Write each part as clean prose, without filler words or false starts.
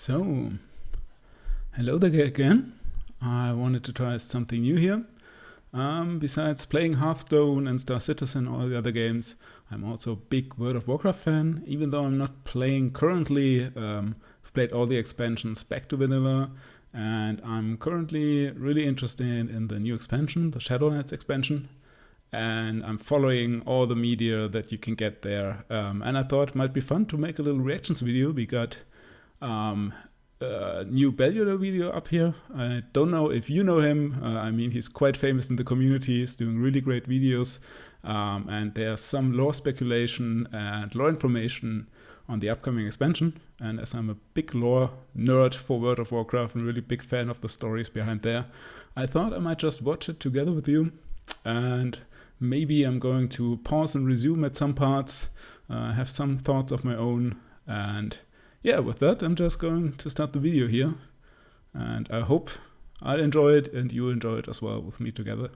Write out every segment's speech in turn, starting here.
So, hello there again. I wanted to try something new here. Besides playing Hearthstone and Star Citizen and all the other games, I'm also a big World of Warcraft fan. Even though I'm not playing currently, I've played all the expansions back to vanilla, and I'm currently really interested in the new expansion, the Shadowlands expansion. And I'm following all the media that you can get there. And I thought it might be fun to make a little reactions video. We got a new Bellular video up here. I don't know if you know him. I mean, he's quite famous in the community. He's doing really great videos. And there's some lore speculation and lore information on the upcoming expansion. And as I'm a big lore nerd for World of Warcraft and really big fan of the stories behind there, I thought I might just watch it together with you. And maybe I'm going to pause and resume at some parts, have some thoughts of my own. And yeah, with that, I'm just going to start the video here. And I hope I'll enjoy it and you enjoy it as well with me together.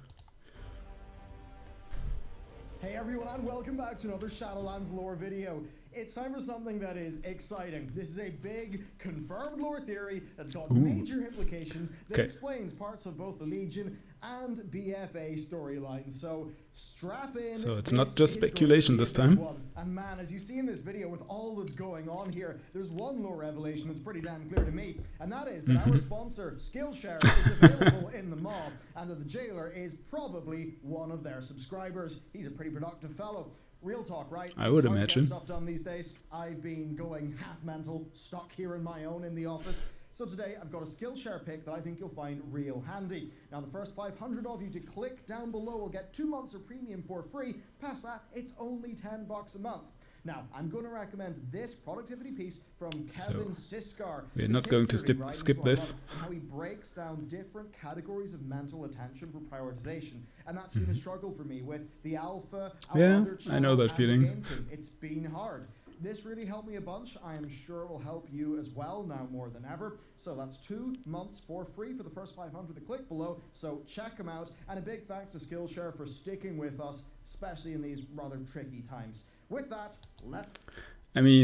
Hey everyone, and welcome back to another Shadowlands lore video. It's time for something that is exciting. This is a big, confirmed lore theory that's got major implications that explains parts of both the Legion and BFA storylines. So strap in. So it's not just speculation this time. And man, as you see in this video, with all that's going on here, there's one lore revelation that's pretty damn clear to me, and that is that our sponsor, Skillshare, is available in the mob, and that the jailer is probably one of their subscribers. He's a pretty productive fellow. Real talk, right? I would imagine. Stuff done these days. I've been going half mental, stuck here on my own in the office. So today I've got a Skillshare pick that I think you'll find real handy. Now the first 500 of you to click down below will get 2 months of premium for free. Past that, it's only $10 a month. Now I'm going to recommend this productivity piece from Kevin Siskar. We're not going to skip this. How he breaks down different categories of mental attention for prioritization, and that's been a struggle for me with the alpha. Yeah, I know that feeling. It's been hard. This really helped me a bunch. I am sure it will help you as well now more than ever. So that's 2 months for free for the first 500 to click below. So check them out. And a big thanks to Skillshare for sticking with us, especially in these rather tricky times. With that,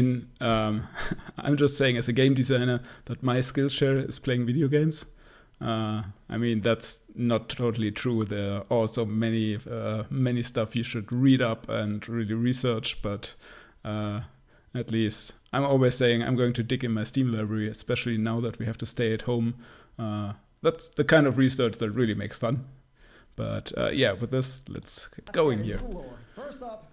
I'm just saying as a game designer that my Skillshare is playing video games. I mean, that's not totally true. There are also many stuff you should read up and really research, but at least I'm always saying I'm going to dig in my Steam library, especially now that we have to stay at home. That's the kind of research that really makes fun. But yeah, with this, let's get going here. First up,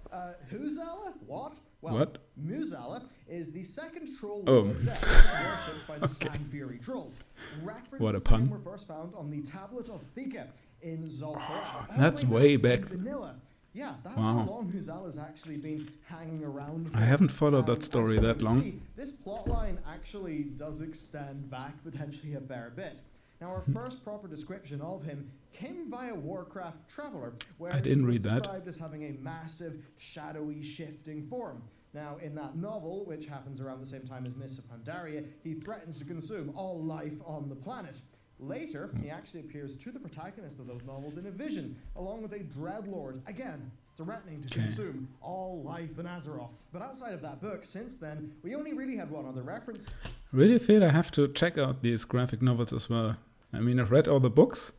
Huzala? What? Well, what? Muzala is the second troll lord of death worshipped by the Sand Fury trolls. References to him were first found on the Tablet of Thika in Zul'Farrak. That's way back. Vanilla. Yeah, that's how long Huzala's actually been hanging around for. I haven't followed that story that long. This plotline actually does extend back potentially a fair bit. Now, our first proper description of him came via Warcraft Traveler, where I didn't read that. Described as having a massive, shadowy, shifting form. Now, in that novel, which happens around the same time as Mists of Pandaria, he threatens to consume all life on the planet. Later, he actually appears to the protagonist of those novels in a vision, along with a Dreadlord, again, threatening to consume all life in Azeroth. But outside of that book, since then, we only really had one other reference. Really feel I have to check out these graphic novels as well. I mean, I've read all the books.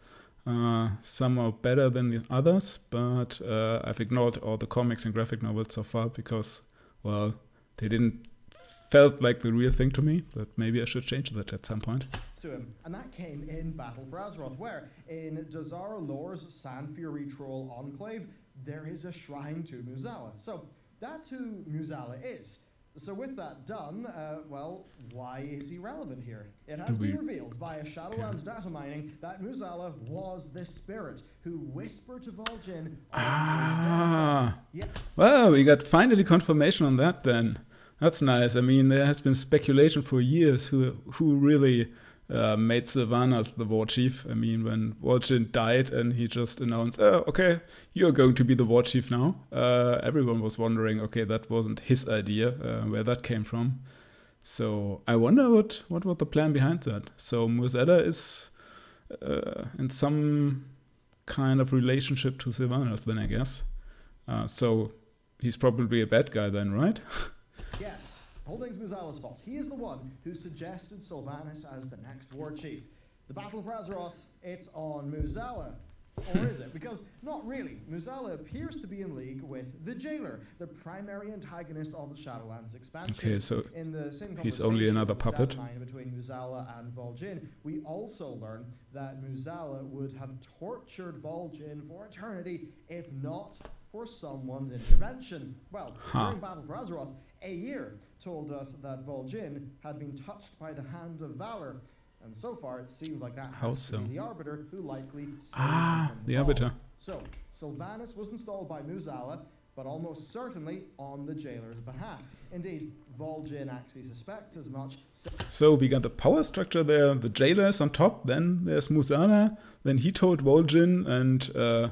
Some are better than the others, but I've ignored all the comics and graphic novels so far because, well, they didn't felt like the real thing to me, but maybe I should change that at some point. To him, and that came in Battle for Azeroth, where in Dazara Lore's Sand Fury Troll Enclave, there is a shrine to Muzala. So that's who Muzala is. So with that done, well, why is he relevant here? It has been revealed via Shadowlands data mining that Muzala was the spirit who whispered to Vol'Jin on his deathbed. Well, we got finally confirmation on that then. That's nice. I mean, there has been speculation for years who really made Sylvanas the war chief. I mean, when Vol'Jin died and he just announced, oh, okay, you're going to be the war chief now. Everyone was wondering, okay, that wasn't his idea, where that came from. So I wonder what was the plan behind that. So Muzala is in some kind of relationship to Sylvanas then, I guess. So he's probably a bad guy then, right? Yes. Whole thing's Muzala's fault. He is the one who suggested Sylvanas as the next war chief. The battle for Azeroth, it's on Muzala. Or is it? Because not really. Muzala appears to be in league with the Jailer, the primary antagonist of the Shadowlands expansion. Okay, so in the same he's only another puppet. Between Muzala and Vol'Jin, we also learn that Muzala would have tortured Vol'Jin for eternity, if not for someone's intervention. Well, during Battle for Azeroth, Aegir told us that Vol'Jin had been touched by the hand of Valor. And so far, it seems like that has to be the Arbiter who likely saved the Arbiter. So, Sylvanas was installed by Muzala, but almost certainly on the Jailer's behalf. Indeed, Vol'Jin actually suspects as much. So we got the power structure there, the Jailer is on top, then there's Muzala, then he told Vol'Jin, and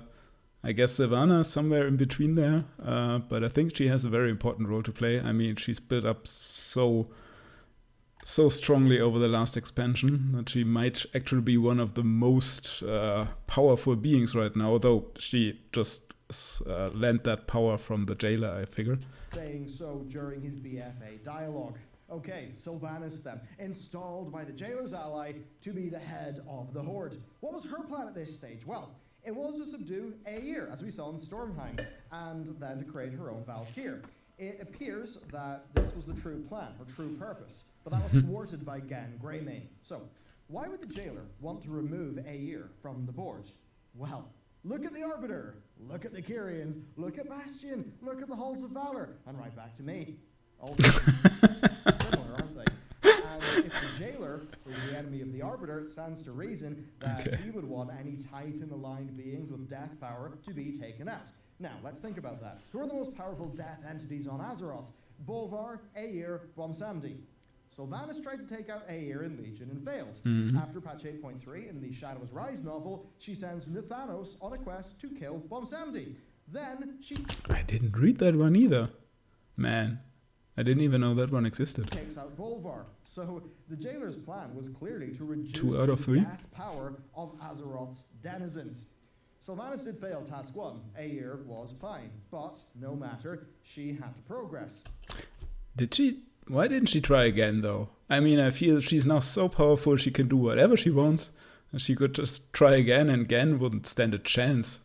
I guess Sylvanas somewhere in between there. But I think she has a very important role to play. I mean, she's built up so strongly over the last expansion that she might actually be one of the most powerful beings right now, though she just lent that power from the Jailer, I figure. Saying so during his BFA dialogue. Okay, Sylvanas then, installed by the Jailer's ally to be the head of the Horde. What was her plan at this stage? Well, it was to subdue Aegir, as we saw in Stormheim, and then to create her own Valkyr. It appears that this was the true plan, or true purpose, but that was thwarted by Gen Greymane. So, why would the Jailer want to remove Aegir from the board? Well, look at the Arbiter, look at the Kyrians, look at Bastion, look at the Halls of Valor, and right back to me. All similar, aren't they? And if the Jailer is the enemy of the Arbiter, it stands to reason that he would want any Titan-aligned beings with death power to be taken out. Now, let's think about that. Who are the most powerful death entities on Azeroth? Bolvar, Aegir, Bomsamdi. Sylvanas tried to take out Aegir in Legion and failed. After patch 8.3 in the Shadows Rise novel, she sends Thanos on a quest to kill Bomsamdi. Then she... I didn't read that one either. Man, I didn't even know that one existed. Takes out Bolvar. So the Jailer's plan was clearly to reduce 2 out of 3? the death power of Azeroth's denizens. Sylvanas did fail task 1. Aegir was fine, but no matter, she had to progress. Did she? Why didn't she try again, though? I mean, I feel she's now so powerful she can do whatever she wants. And she could just try again, and Gen wouldn't stand a chance.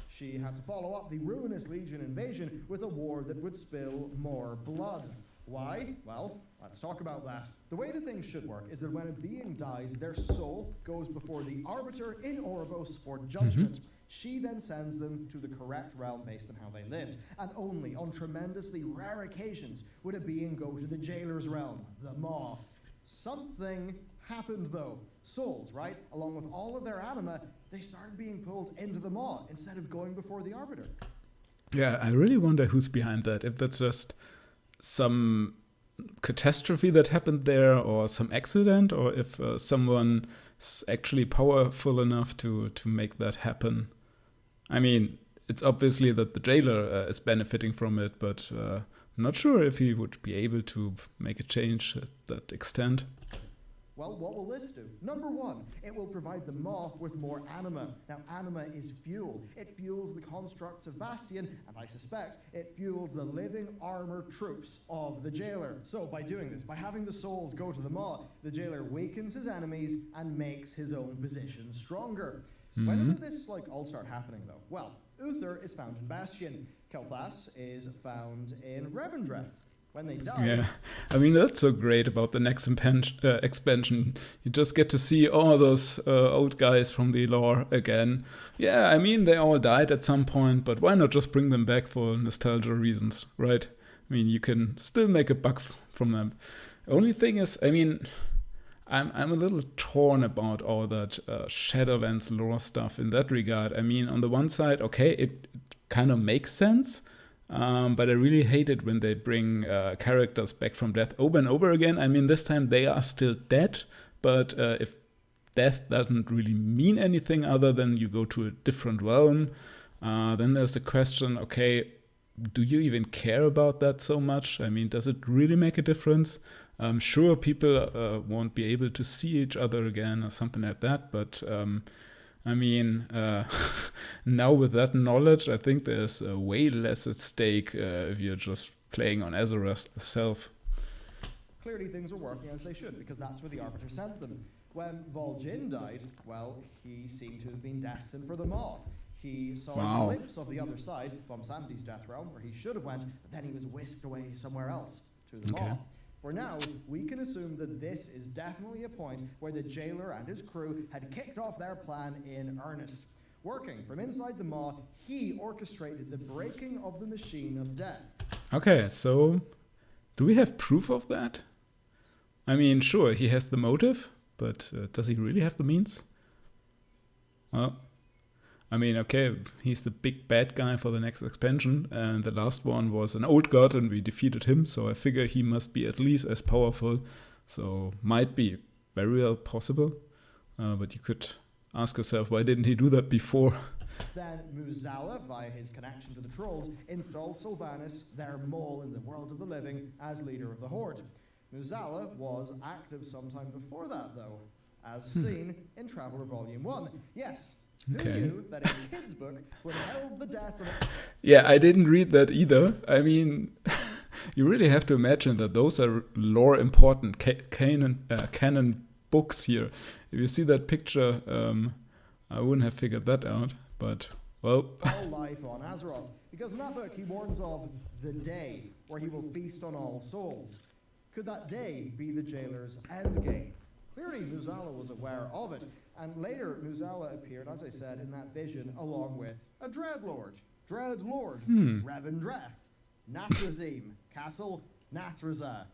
She had to follow up the ruinous Legion invasion with a war that would spill more blood. Why? Well, let's talk about that. The way the thing should work is that when a being dies, their soul goes before the Arbiter in Oribos for judgment. She then sends them to the correct realm based on how they lived. And only on tremendously rare occasions would a being go to the Jailer's realm, the Maw. Something happened though. Souls, right? Along with all of their anima, they started being pulled into the Maw instead of going before the Arbiter. Yeah, I really wonder who's behind that. If that's just some catastrophe that happened there, or some accident, or if someone's actually powerful enough to make that happen. I mean, it's obviously that the Jailer is benefiting from it, but I'm not sure if he would be able to make a change at that extent. Well, what will this do? Number 1, it will provide the Maw with more anima. Now, anima is fuel. It fuels the constructs of Bastion, and I suspect it fuels the living armored troops of the Jailer. So, by doing this, by having the souls go to the Maw, the Jailer weakens his enemies and makes his own position stronger. When did this all start happening, though? Well, Uther is found in Bastion. Kel'Thas is found in Revendreth. When they die... Yeah, I mean, that's so great about the next expansion. You just get to see all those old guys from the lore again. Yeah, I mean, they all died at some point, but why not just bring them back for nostalgia reasons, right? I mean, you can still make a buck from them. Only thing is, I mean... I'm a little torn about all that Shadowlands lore stuff in that regard. I mean, on the one side, okay, it kind of makes sense, but I really hate it when they bring characters back from death over and over again. I mean, this time they are still dead, but if death doesn't really mean anything other than you go to a different realm, then there's the question, okay, do you even care about that so much? I mean, does it really make a difference? I'm sure people won't be able to see each other again or something like that, but I mean, now with that knowledge, I think there's way less at stake if you're just playing on Azeroth itself. Clearly things were working as they should, because that's where the Arbiter sent them. When Vol'Jin died, well, he seemed to have been destined for the Maw. He saw a glimpse of the other side, Bumsandi's death realm, where he should have went, but then he was whisked away somewhere else, to the Maw. For now, we can assume that this is definitely a point where the jailer and his crew had kicked off their plan in earnest. Working from inside the Maw, he orchestrated the breaking of the machine of death. Okay, so do we have proof of that? I mean, sure, he has the motive, but does he really have the means? Well, I mean, okay, he's the big bad guy for the next expansion, and the last one was an old god, and we defeated him, so I figure he must be at least as powerful, so might be very well possible, but you could ask yourself, why didn't he do that before? Then Muzala, via his connection to the trolls, installed Sylvanas, their mole in the world of the living, as leader of the Horde. Muzala was active sometime before that, though, as seen in Traveller Volume 1. Yes, who knew that a kid's book would herald the death of... Yeah, I didn't read that either. I mean, you really have to imagine that those are lore-important canon books here. If you see that picture, I wouldn't have figured that out, but, well... all life on Azeroth, because in that book he warns of the day where he will feast on all souls. Could that day be the jailer's endgame? Clearly Muzala was aware of it, and later Muzala appeared, as I said, in that vision, along with a Dreadlord, Revendreth, Nathrazim, Castle Nathraza.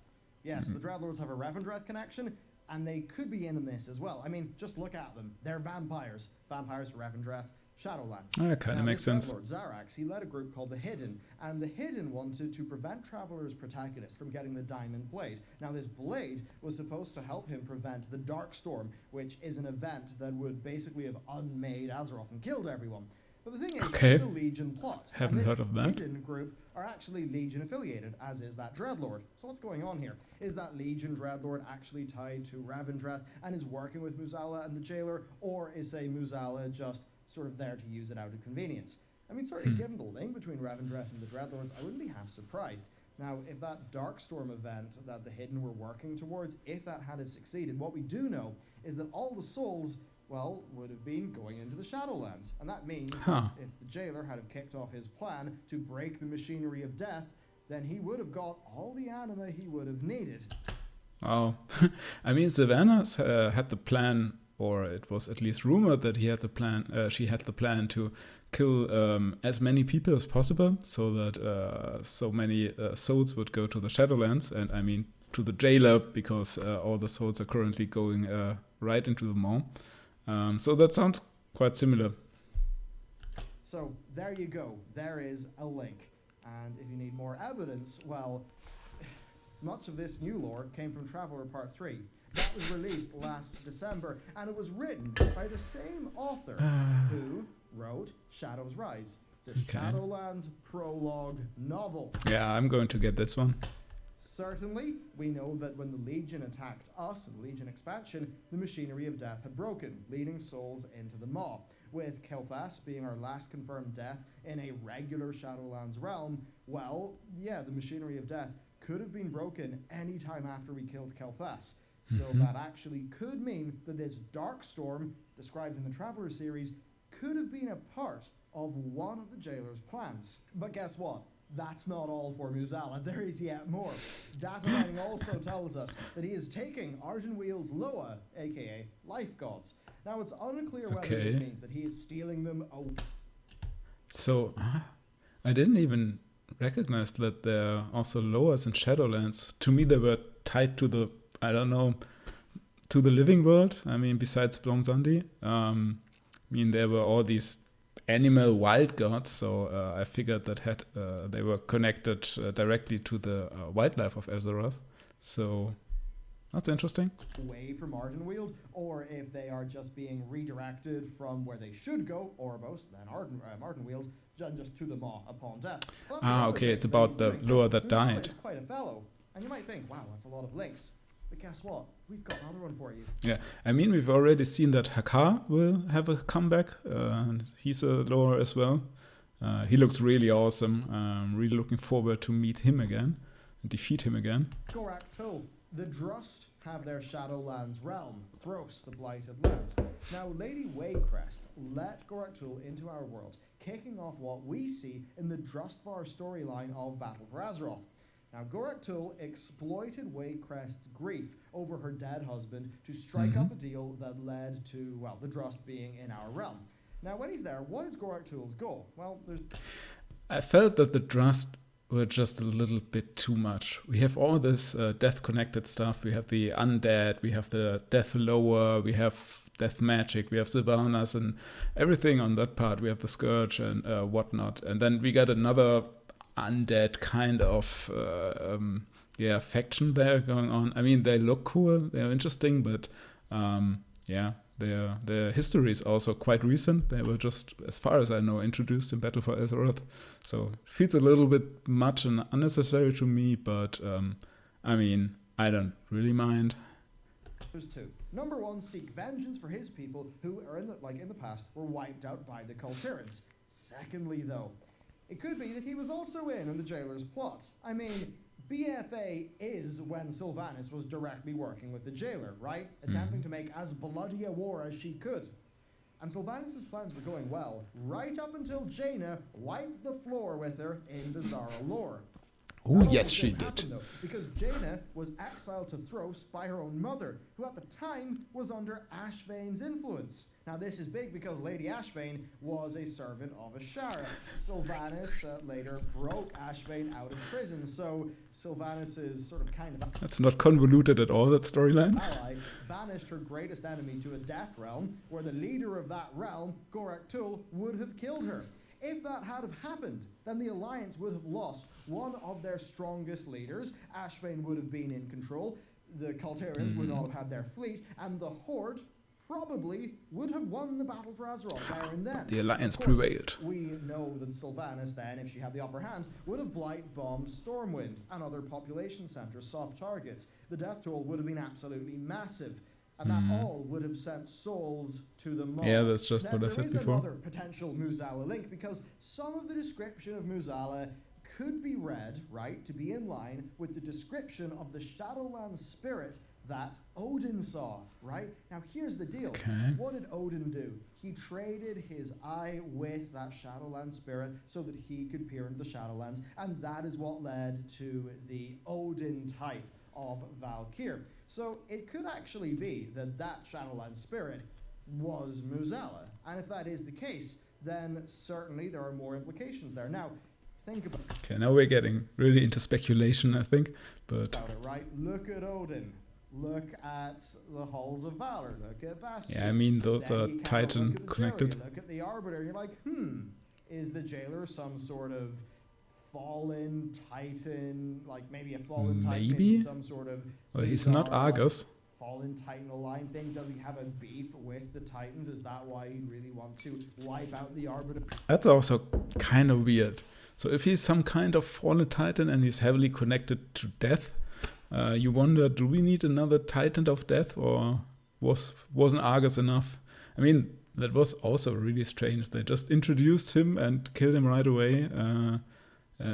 Yes, the Dreadlords have a Revendreth connection, and they could be in this as well. I mean, just look at them. They're vampires. Vampires, Revendreth, Shadowlands. That kind of makes sense. Lord Zarax, he led a group called the Hidden, and the Hidden wanted to prevent Traveller's protagonist from getting the Diamond Blade. Now, this blade was supposed to help him prevent the Darkstorm, which is an event that would basically have unmade Azeroth and killed everyone. But the thing is, it's a Legion plot. Haven't heard of that. Hidden group are actually Legion affiliated, as is that Dreadlord. So what's going on here? Is that Legion Dreadlord actually tied to Revendreth and is working with Muzala and the Jailer, or is, say, Muzala just sort of there to use it out of convenience? I mean, certainly given the link between Revendreth and the Dreadlords, I wouldn't be half surprised. Now, if that Darkstorm event that the Hidden were working towards, if that had succeeded, what we do know is that all the souls, well, would have been going into the Shadowlands. And that means that if the Jailer had have kicked off his plan to break the machinery of death, then he would have got all the anima he would have needed. Oh, I mean, Sylvanas had the plan, or it was at least rumored that he had the plan. She had the plan to kill as many people as possible, so that so many souls would go to the Shadowlands, and I mean to the Jailer, because all the souls are currently going right into the Maw. So that sounds quite similar. So there you go. There is a link. And if you need more evidence, well, much of this new lore came from Traveller Part 3. That was released last December, and it was written by the same author who wrote Shadows Rise, the Shadowlands prologue novel. Yeah, I'm going to get this one. Certainly, we know that when the Legion attacked us in Legion expansion, the machinery of death had broken, leading souls into the Maw. With Kel'Thas being our last confirmed death in a regular Shadowlands realm, well, yeah, the machinery of death could have been broken any time after we killed Kel'Thas. So that actually could mean that this Darkstorm, described in the Traveller series, could have been a part of one of the Jailer's plans. But guess what? That's not all for Muzala. There is yet more. Data mining also tells us that he is taking Ardenweal's Loa, aka Life Gods. Now, it's unclear whether this means that he is stealing them away. So, I didn't even recognize that there are also Loas in Shadowlands. To me, they were tied to the, I don't know, to the living world. I mean, besides Blomzandi. I mean, there were all these animal wild gods, so I figured that they were connected directly to the wildlife of Azeroth. So that's interesting. Away from Ardenweald, or if they are just being redirected from where they should go, Oribos, then Ardenweald, just to the Maw upon death. Well, okay, it's about the Loa that died. Is quite a fellow, and you might think, wow, that's a lot of links. But guess what? We've got another one for you. Yeah, I mean, we've already seen that Hakar will have a comeback. And he's a Loa as well. He looks really awesome. I'm really looking forward to meet him again and defeat him again. Gorak Tul, The Drust have their Shadowlands realm, Thros, the Blighted Land. Now, Lady Waycrest let Goraktul into our world, kicking off what we see in the Drustvar storyline of Battle for Azeroth. Now, Goraktul exploited Waycrest's grief over her dead husband to strike up a deal that led to, well, the Drust being in our realm. Now, when he's there, what is Goraktul's goal? Well, I felt that the Drust were just a little bit too much. We have all this death-connected stuff. We have the undead, we have the death lower, we have death magic, we have Sylvanas and everything on that part. We have the Scourge and whatnot. And then we got another undead kind of faction there going on. I mean, they look cool, they're interesting, but their history is also quite recent. They were just, as far as I know, introduced in Battle for Azeroth, so it feels a little bit much and unnecessary to me, but I mean, I don't really mind. There's two. Number one, seek vengeance for his people who are in the past were wiped out by the Kultirans. Secondly, though, it could be that he was also in on the Jailer's plot. I mean, BFA is when Sylvanas was directly working with the Jailer, right? Attempting to make as bloody a war as she could. And Sylvanas' plans were going well, right up until Jaina wiped the floor with her in Dazara lore. Oh, yes, she did. Though, because Jaina was exiled to Thros by her own mother, who at the time was under Ashvane's influence. Now, this is big because Lady Ashvane was a servant of Ashara. Sylvanas later broke Ashvane out of prison, so Sylvanas is sort of kind of... That's not convoluted at all, that storyline. ...ally banished her greatest enemy to a death realm, where the leader of that realm, Goraktul, would have killed her. If that had have happened, then the Alliance would have lost one of their strongest leaders. Ashvane would have been in control. The Kultirans would not have had their fleet, and the Horde probably would have won the Battle for Azeroth there and then. The Alliance Of course, prevailed. We know that Sylvanas then, if she had the upper hand, would have blight-bombed Stormwind and other population centres, soft targets. The death toll would have been absolutely massive. And that all would have sent souls to the mob. Yeah, that's just what I said before. before. There is another potential Muzala link, because some of the description of Muzala could be read, right, to be in line with the description of the Shadowlands spirit that Odin saw, right? Now, here's the deal. Okay. What did Odin do? He traded his eye with that Shadowlands spirit so that he could peer into the Shadowlands, and that is what led to the Odin type of Valkyr. So it could actually be that that Shadowlands spirit was Muzala. And if that is the case, then certainly there are more implications there. Now, think about it. Okay, now we're getting really into speculation, I think. But About it, right? Look at Odin. Look at the Halls of Valor. Look at Bastion. yeah, I mean, those Then are you kinda Titan look at the connected. Jailer, you look at the Arbiter, and you're like, is the Jailer some sort of fallen Titan, like maybe a fallen Titan? Maybe? Is he some sort of Well, he's not bizarre, Argus. fallen Titan aligned thing? Does he have a beef with the Titans? Is that why he'd really want to wipe out the Arbiter? That's also kind of weird. So if he's some kind of fallen Titan and he's heavily connected to death, you wonder, do we need another Titan of death, or wasn't Argus enough? I mean, that was also really strange. They just introduced him and killed him right away,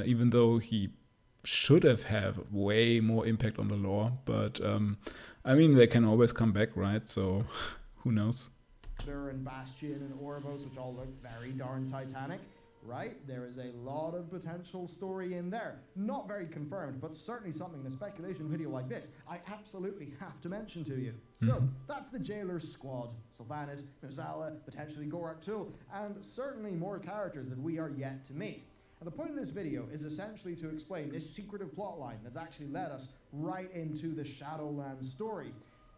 even though he should have had way more impact on the lore. But I mean, they can always come back, right? So who knows? And Bastion and Oribos, which all look very darn Titanic, right? There is a lot of potential story in there. Not very confirmed, but certainly something in a speculation video like this I absolutely have to mention to you. So, that's the Jailer's squad. Sylvanas, Muzala, potentially Goraktul, and certainly more characters that we are yet to meet. And the point of this video is essentially to explain this secretive plotline that's actually led us right into the Shadowlands story.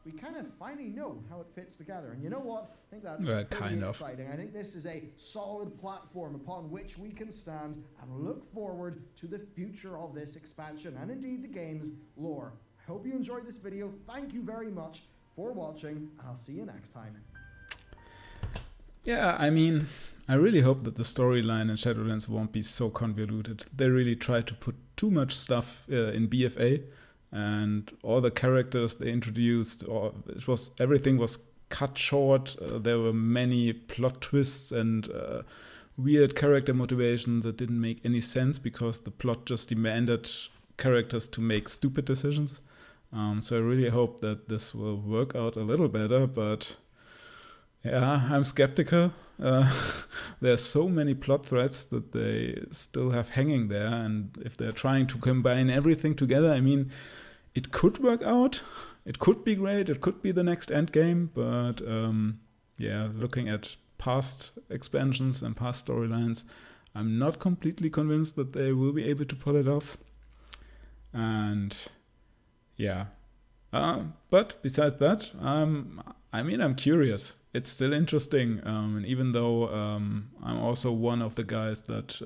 We kind of finally know how it fits together. And you know what? I think that's pretty exciting. I think this is a solid platform upon which we can stand and look forward to the future of this expansion and indeed the game's lore. I hope you enjoyed this video. Thank you very much for watching, and I'll see you next time. Yeah, I mean, I really hope that the storyline in Shadowlands won't be so convoluted. They really try to put too much stuff in BFA. And all the characters they introduced, everything was cut short. There were many plot twists and weird character motivations that didn't make any sense because the plot just demanded characters to make stupid decisions. So I really hope that this will work out a little better, but yeah, I'm skeptical. There are so many plot threads that they still have hanging there, and if they're trying to combine everything together, I mean, it could work out. It could be great. It could be the next endgame, but yeah, looking at past expansions and past storylines, I'm not completely convinced that they will be able to pull it off. And yeah, but besides that, I mean, I'm curious. It's still interesting, and even though I'm also one of the guys that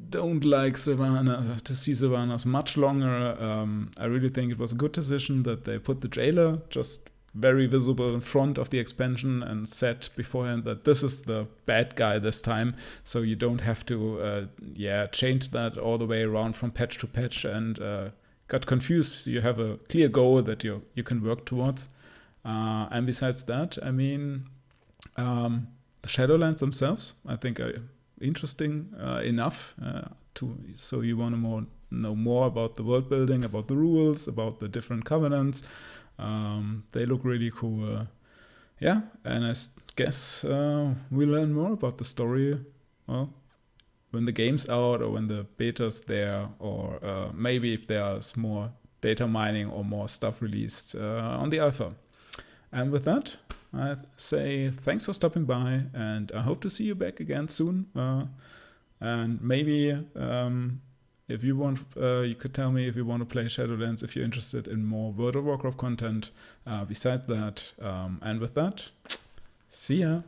don't like Sylvanas, to see Sylvanas much longer, I really think it was a good decision that they put the jailer just very visible in front of the expansion and said beforehand that this is the bad guy this time, so you don't have to change that all the way around from patch to patch and got confused. You have a clear goal that you can work towards. And besides that, I mean, the Shadowlands themselves, I think, are interesting enough so you want to know more about the world building, about the rules, about the different covenants. They look really cool. Yeah, and I guess we learn more about the story. Well, when the game's out or when the beta's there, or maybe if there's more data mining or more stuff released on the alpha. And with that, I say thanks for stopping by, and I hope to see you back again soon. And maybe if you want, you could tell me if you want to play Shadowlands, if you're interested in more World of Warcraft content besides that. And with that, see ya.